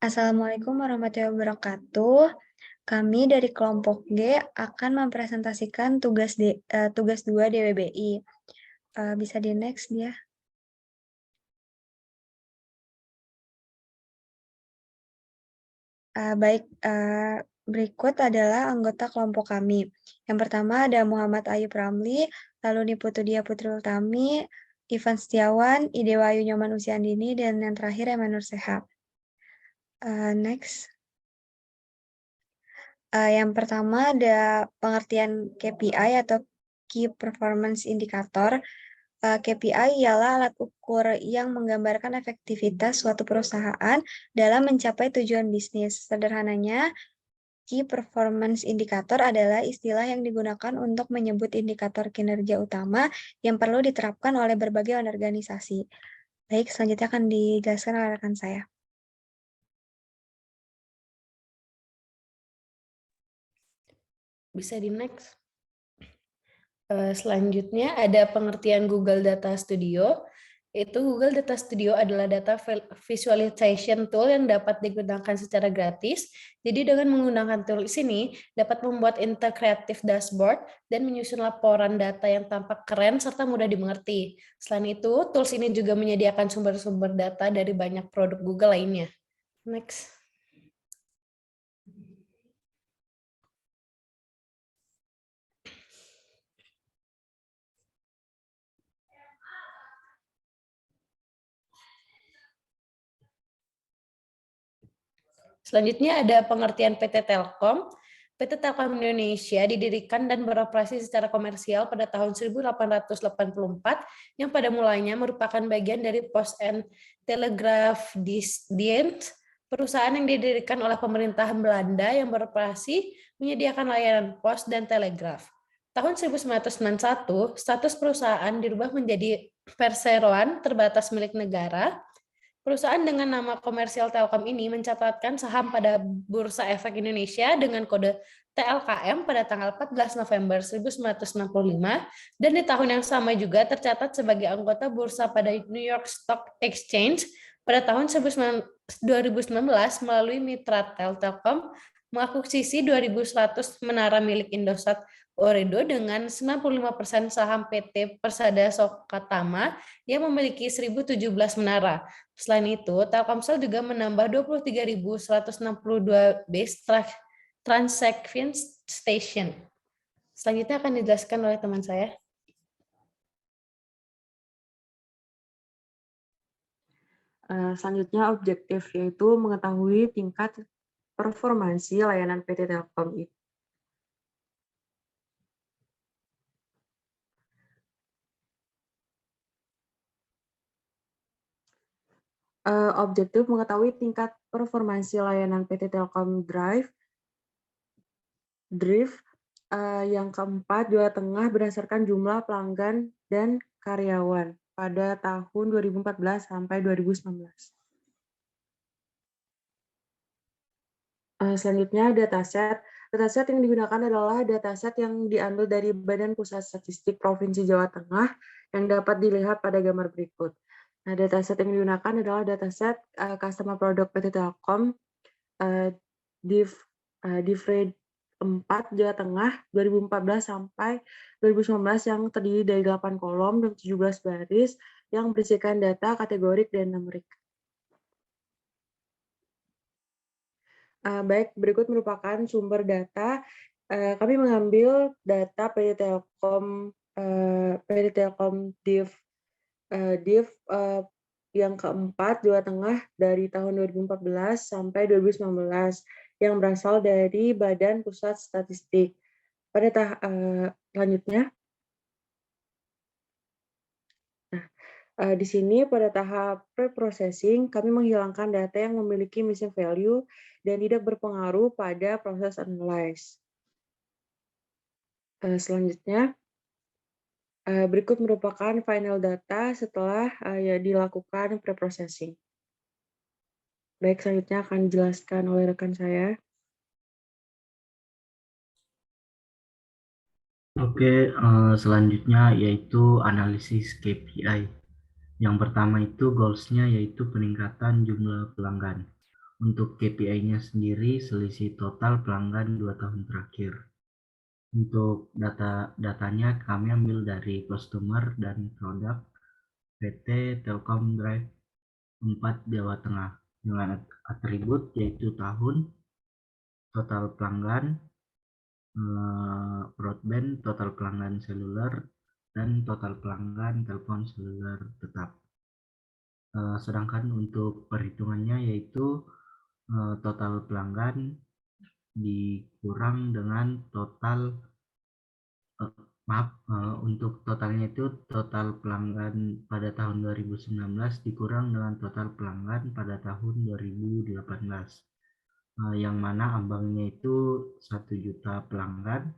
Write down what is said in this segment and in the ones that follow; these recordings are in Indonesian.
Assalamualaikum warahmatullahi wabarakatuh. Kami dari kelompok G akan mempresentasikan tugas 2 DWBI. Bisa di next ya. Baik, berikut adalah anggota kelompok kami. Yang pertama ada Muhammad Ayub Ramli, lalu Niputudia Putri Utami, Ivan Setiawan, Idewayu Nyoman Usiandini, dan yang terakhir Emanur Sehab. Next. Yang pertama ada pengertian KPI atau Key Performance Indicator. KPI ialah alat ukur yang menggambarkan efektivitas suatu perusahaan dalam mencapai tujuan bisnis. Sederhananya, Key Performance Indicator adalah istilah yang digunakan untuk menyebut indikator kinerja utama yang perlu diterapkan oleh berbagai organisasi. Baik, selanjutnya akan dijelaskan oleh rekan saya. Bisa di next. Selanjutnya ada pengertian Google Data Studio. Google Data Studio adalah data visualization tool yang dapat digunakan secara gratis. Jadi dengan menggunakan tool ini dapat membuat integratif dashboard dan menyusun laporan data yang tampak keren serta mudah dimengerti. Selain itu, tools ini juga menyediakan sumber-sumber data dari banyak produk Google lainnya. Next. Selanjutnya ada pengertian PT Telkom. PT Telkom Indonesia didirikan dan beroperasi secara komersial pada tahun 1884 yang pada mulanya merupakan bagian dari Post and Telegraph Dienst, perusahaan yang didirikan oleh pemerintah Belanda yang beroperasi menyediakan layanan pos dan telegraf. Tahun 1991, status perusahaan dirubah menjadi perseroan terbatas milik negara. Perusahaan dengan nama komersial Telkom ini mencatatkan saham pada Bursa Efek Indonesia dengan kode TLKM pada tanggal 14 November 1965 dan di tahun yang sama juga tercatat sebagai anggota bursa pada New York Stock Exchange pada tahun 2019 melalui mitra Telkom mengakuisisi 2.100 menara milik Indosat Ooredoo dengan 95% saham PT Persada Sokatama yang memiliki 1.017 menara. Selain itu, Telkomsel juga menambah 23.162 base transaction station. Selanjutnya akan dijelaskan oleh teman saya. Selanjutnya objektif yaitu mengetahui tingkat performansi layanan PT Telkom itu. Objektif mengetahui tingkat performansi layanan PT Telkom Drive. Yang keempat, Jawa Tengah berdasarkan jumlah pelanggan dan karyawan pada tahun 2014 sampai 2019. Selanjutnya dataset. Dataset yang digunakan adalah dataset yang diambil dari Badan Pusat Statistik Provinsi Jawa Tengah yang dapat dilihat pada gambar berikut. Nah, dataset yang digunakan adalah dataset customer product PT Telkom Divre 4 Jawa Tengah 2014 sampai 2019 yang terdiri dari 8 kolom dan 17 baris yang berisikan data kategorik dan numerik. Baik, berikut merupakan sumber data. Kami mengambil data PT Telkom Div yang keempat Jawa Tengah dari tahun 2014 sampai 2019 yang berasal dari Badan Pusat Statistik. Pada selanjutnya, di sini pada tahap pre-processing kami menghilangkan data yang memiliki missing value dan tidak berpengaruh pada proses analyze. Selanjutnya, berikut merupakan final data setelah dilakukan pre-processing. Baik, selanjutnya akan dijelaskan oleh rekan saya. Oke, selanjutnya yaitu analisis KPI. Yang pertama itu goals-nya yaitu peningkatan jumlah pelanggan. Untuk KPI-nya sendiri selisih total pelanggan 2 tahun terakhir. Untuk datanya kami ambil dari customer dan produk PT Telkom Drive 4 Jawa Tengah dengan atribut yaitu tahun, total pelanggan, broadband, total pelanggan seluler, dan total pelanggan telepon seluler tetap. Sedangkan untuk perhitungannya yaitu total pelanggan dikurang dengan total untuk totalnya itu total pelanggan pada tahun 2019 dikurang dengan total pelanggan pada tahun 2018, yang mana ambangnya itu 1 juta pelanggan,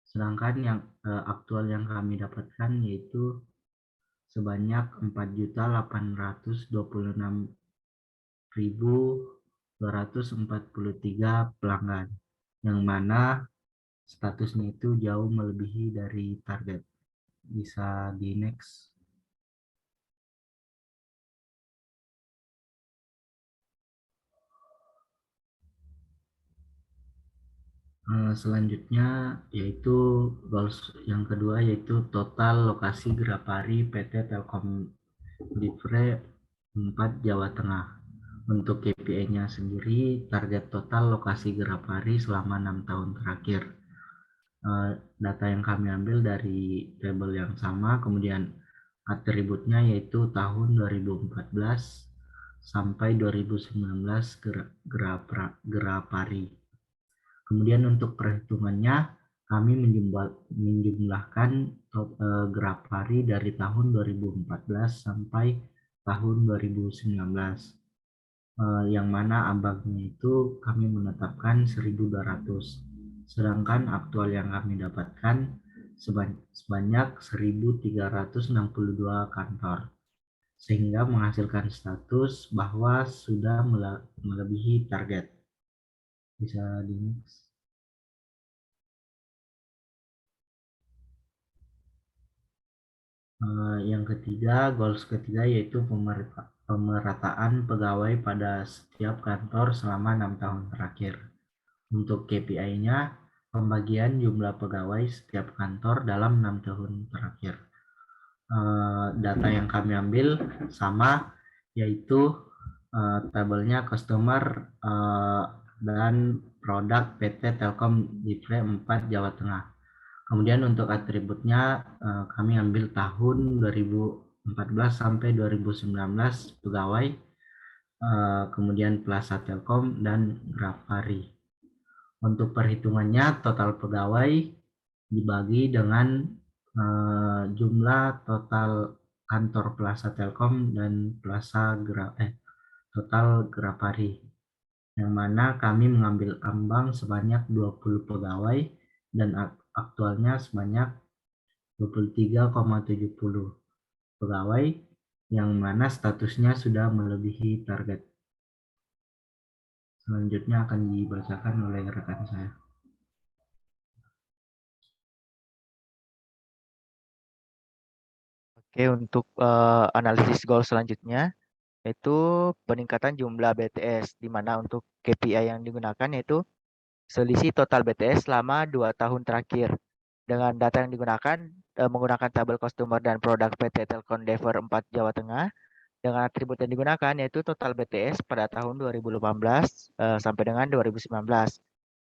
sedangkan yang aktual yang kami dapatkan yaitu sebanyak 4.826.243 pelanggan, yang mana statusnya itu jauh melebihi dari target. Bisa di next. Selanjutnya yaitu goals yang kedua yaitu total lokasi Grapari PT Telkom Livre 4 Jawa Tengah. Untuk KPI-nya sendiri target total lokasi Grapari selama 6 tahun terakhir. Data yang kami ambil dari tabel yang sama, kemudian atributnya yaitu tahun 2014 sampai 2019 Grapari. Kemudian untuk perhitungannya kami menjumlahkan Grapari dari tahun 2014 sampai tahun 2019, yang mana ambangnya itu kami menetapkan 1.200, sedangkan aktual yang kami dapatkan sebanyak 1.362 kantor, sehingga menghasilkan status bahwa sudah melebihi target. Bisa di next. Yang ketiga, goals ketiga yaitu pemerataan pegawai pada setiap kantor selama 6 tahun terakhir. Untuk KPI-nya, pembagian jumlah pegawai setiap kantor dalam 6 tahun terakhir. Data yang kami ambil sama, yaitu tabelnya customer dan produk PT Telkom Livre 4 Jawa Tengah. Kemudian untuk atributnya kami ambil tahun 2014 sampai 2019 pegawai, kemudian Plaza Telkom dan Grapari. Untuk perhitungannya total pegawai dibagi dengan jumlah total kantor Plaza Telkom dan total Grapari, yang mana kami mengambil ambang sebanyak 20 pegawai dan aktualnya sebanyak 23,70 pegawai, yang mana statusnya sudah melebihi target. Selanjutnya akan dibacakan oleh rekan saya. Oke, untuk analisis goal selanjutnya yaitu peningkatan jumlah BTS, di mana untuk KPI yang digunakan yaitu selisih total BTS selama 2 tahun terakhir. Dengan data yang digunakan menggunakan tabel customer dan produk PT Telkom Dever 4 Jawa Tengah, dengan atribut yang digunakan yaitu total BTS pada tahun 2018 sampai dengan 2019.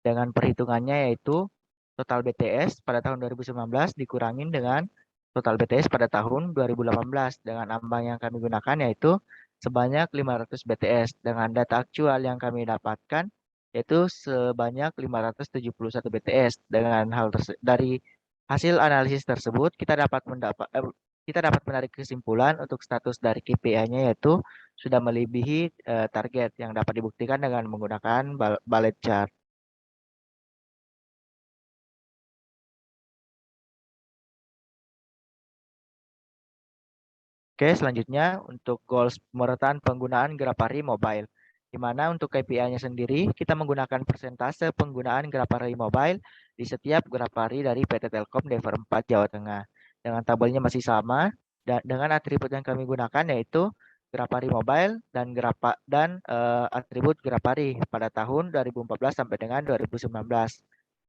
Dengan perhitungannya yaitu total BTS pada tahun 2019 dikurangin dengan total BTS pada tahun 2018 dengan ambang yang kami gunakan yaitu sebanyak 500 BTS. Dengan data aktual yang kami dapatkan yaitu sebanyak 571 BTS. Dengan hal dari hasil analisis tersebut kita dapat menarik kesimpulan untuk status dari KPI-nya yaitu sudah melebihi target yang dapat dibuktikan dengan menggunakan bullet chart. Oke, selanjutnya untuk goals pemerataan penggunaan Grapari Mobile, di mana untuk KPI-nya sendiri kita menggunakan persentase penggunaan Grapari Mobile di setiap Grapari dari PT Telkom Dever 4 Jawa Tengah. Dengan tabelnya masih sama, dengan atribut yang kami gunakan yaitu Grapari Mobile dan atribut Grapari pada tahun 2014 sampai dengan 2019.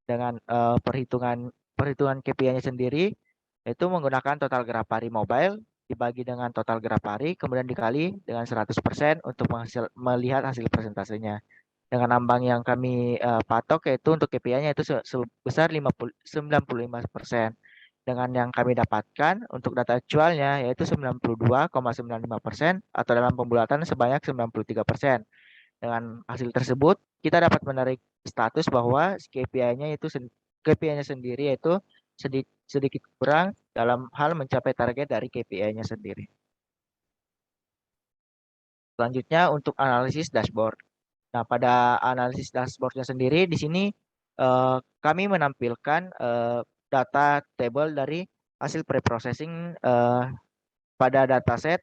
Dengan perhitungan KPI-nya sendiri yaitu menggunakan total Grapari Mobile dibagi dengan total Grapari kemudian dikali dengan 100% untuk melihat hasil persentasenya. Dengan ambang yang kami patok yaitu untuk KPI-nya itu sebesar 95%. Dengan yang kami dapatkan untuk data actualnya yaitu 92,95% atau dalam pembulatan sebanyak 93%. Dengan hasil tersebut kita dapat menarik status bahwa KPI-nya sendiri yaitu sedikit kurang dalam hal mencapai target dari KPI-nya sendiri. Selanjutnya untuk analisis dashboard. Nah, pada analisis dashboard-nya sendiri di sini kami menampilkan data table dari hasil preprocessing pada dataset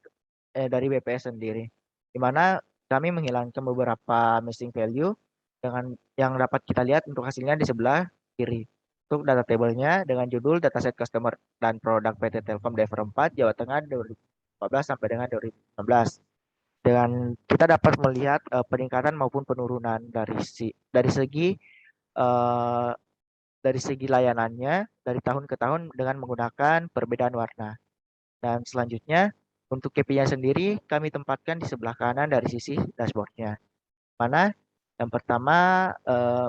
dari BPS sendiri, di mana kami menghilangkan beberapa missing value dengan yang dapat kita lihat untuk hasilnya di sebelah kiri. Untuk data table-nya dengan judul dataset customer dan produk PT Telkom Daerah 4 Jawa Tengah 2014 sampai dengan 2019. Dengan kita dapat melihat peningkatan maupun penurunan dari segi layanannya dari tahun ke tahun dengan menggunakan perbedaan warna. Dan selanjutnya untuk KPI-nya sendiri kami tempatkan di sebelah kanan dari sisi dashboard-nya. Mana yang pertama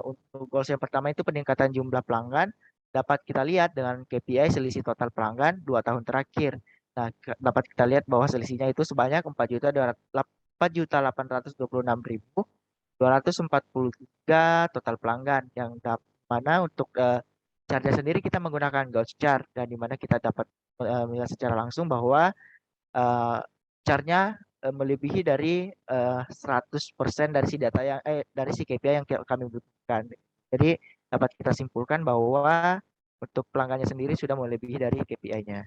untuk goals yang pertama itu peningkatan jumlah pelanggan dapat kita lihat dengan KPI selisih total pelanggan 2 tahun terakhir. Nah, dapat kita lihat bahwa selisihnya itu sebanyak 4.826.243 total pelanggan yang mana untuk chartnya sendiri kita menggunakan gauge chart dan di mana kita dapat melihat secara langsung bahwa chartnya melebihi dari 100% dari si data dari si KPI yang kami butuhkan. Jadi dapat kita simpulkan bahwa untuk pelanggannya sendiri sudah melebihi dari KPI-nya.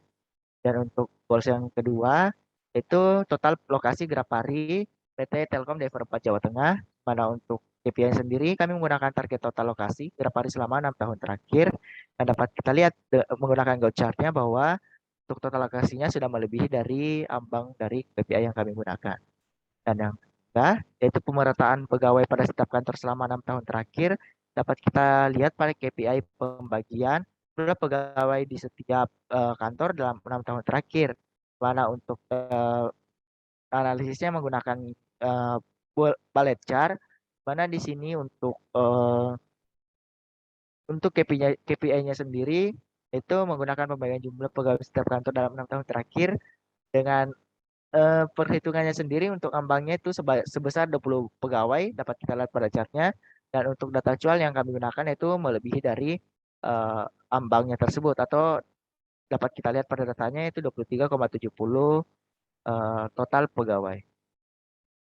Dan untuk goals yang kedua itu total lokasi Grapari PT Telkom Daerah 4 Jawa Tengah, mana untuk KPI sendiri kami menggunakan target total lokasi Grapari selama 6 tahun terakhir dan dapat kita lihat menggunakan GOW chart-nya bahwa untuk total lokasinya sudah melebihi dari ambang dari KPI yang kami gunakan. Dan yang ketiga yaitu pemerataan pegawai pada setiap kantor selama 6 tahun terakhir dapat kita lihat pada KPI pembagian jumlah pegawai di setiap kantor dalam 6 tahun terakhir. Mana untuk analisisnya menggunakan bullet chart, mana di sini untuk KPI-nya sendiri itu menggunakan pembagian jumlah pegawai setiap kantor dalam 6 tahun terakhir dengan perhitungannya sendiri untuk ambangnya itu sebesar 20 pegawai dapat kita lihat pada chartnya dan untuk data actual yang kami gunakan itu melebihi dari ambangnya tersebut atau dapat kita lihat pada datanya itu 23,70 total pegawai.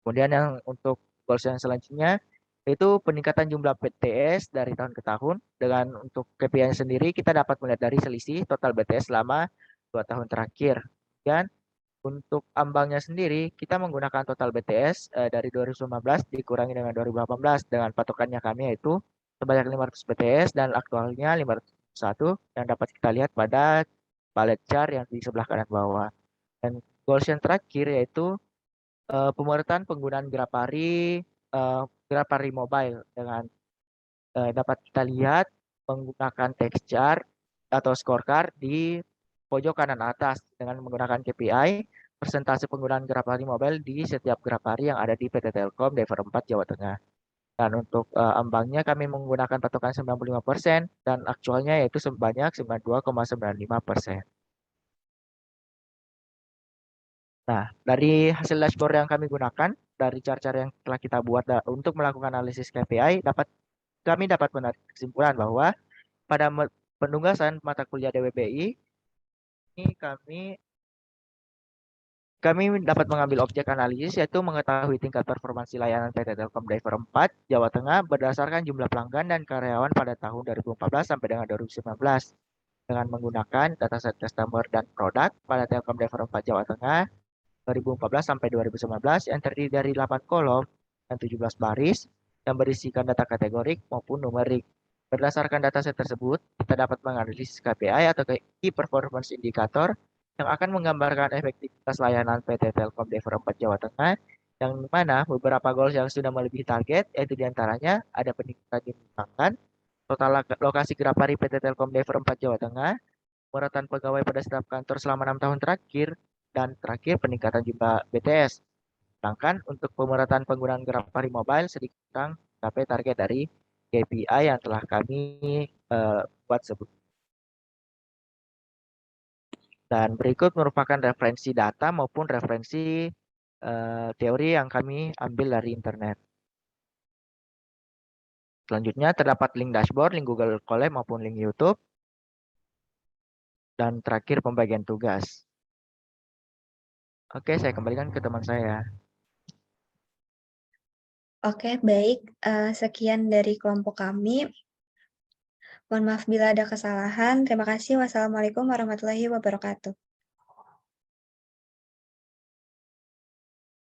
Kemudian yang untuk goals yang selanjutnya itu peningkatan jumlah BTS dari tahun ke tahun. Dengan untuk KPI sendiri kita dapat melihat dari selisih total BTS selama 2 tahun terakhir. Dan untuk ambangnya sendiri kita menggunakan total BTS dari 2019 dikurangi dengan 2018 dengan patokannya kami yaitu sebanyak 500 BTS dan aktualnya 501 yang dapat kita lihat pada palette chart yang di sebelah kanan bawah. Dan goals yang terakhir yaitu pemerataan penggunaan Grapari Mobile dengan dapat kita lihat menggunakan text chart atau scorecard di pojok kanan atas dengan menggunakan KPI persentase penggunaan Grapari Mobile di setiap Grapari yang ada di PT Telkom Daerah 4 Jawa Tengah. Dan untuk ambangnya kami menggunakan patokan 95% dan aktualnya yaitu sebanyak 92,95%. Nah, dari hasil dashboard yang kami gunakan, dari chart-chart yang telah kita buat untuk melakukan analisis KPI, kami dapat menarik kesimpulan bahwa pada penugasan mata kuliah DWBI, ini kami dapat mengambil objek analisis yaitu mengetahui tingkat performansi layanan PT Telkom Daerah 4 Jawa Tengah berdasarkan jumlah pelanggan dan karyawan pada tahun 2014 sampai dengan 2019 dengan menggunakan dataset customer dan produk pada Telkom Daerah 4 Jawa Tengah 2014 sampai 2019 yang terdiri dari 8 kolom dan 17 baris yang berisikan data kategorik maupun numerik. Berdasarkan dataset tersebut, kita dapat menganalisis KPI atau Key Performance Indicator yang akan menggambarkan efektivitas layanan PT Telkom Daerah 4 Jawa Tengah, yang mana beberapa goals yang sudah melebihi target, yaitu diantaranya ada peningkatan jumlah pelanggan, total lokasi gerak pari PT Telkom Daerah 4 Jawa Tengah, pemerataan pegawai pada staf kantor selama 6 tahun terakhir, dan terakhir peningkatan jumlah BTS. Sedangkan untuk pemerataan penggunaan gerak pari mobile sedikit kurang mencapai target dari KPI yang telah kami buat sebelumnya. Dan berikut merupakan referensi data maupun referensi teori yang kami ambil dari internet. Selanjutnya terdapat link dashboard, link Google Colab maupun link YouTube. Dan terakhir pembagian tugas. Oke, saya kembalikan ke teman saya. Oke, baik. Sekian dari kelompok kami. Mohon maaf bila ada kesalahan. Terima kasih. Wassalamualaikum warahmatullahi wabarakatuh.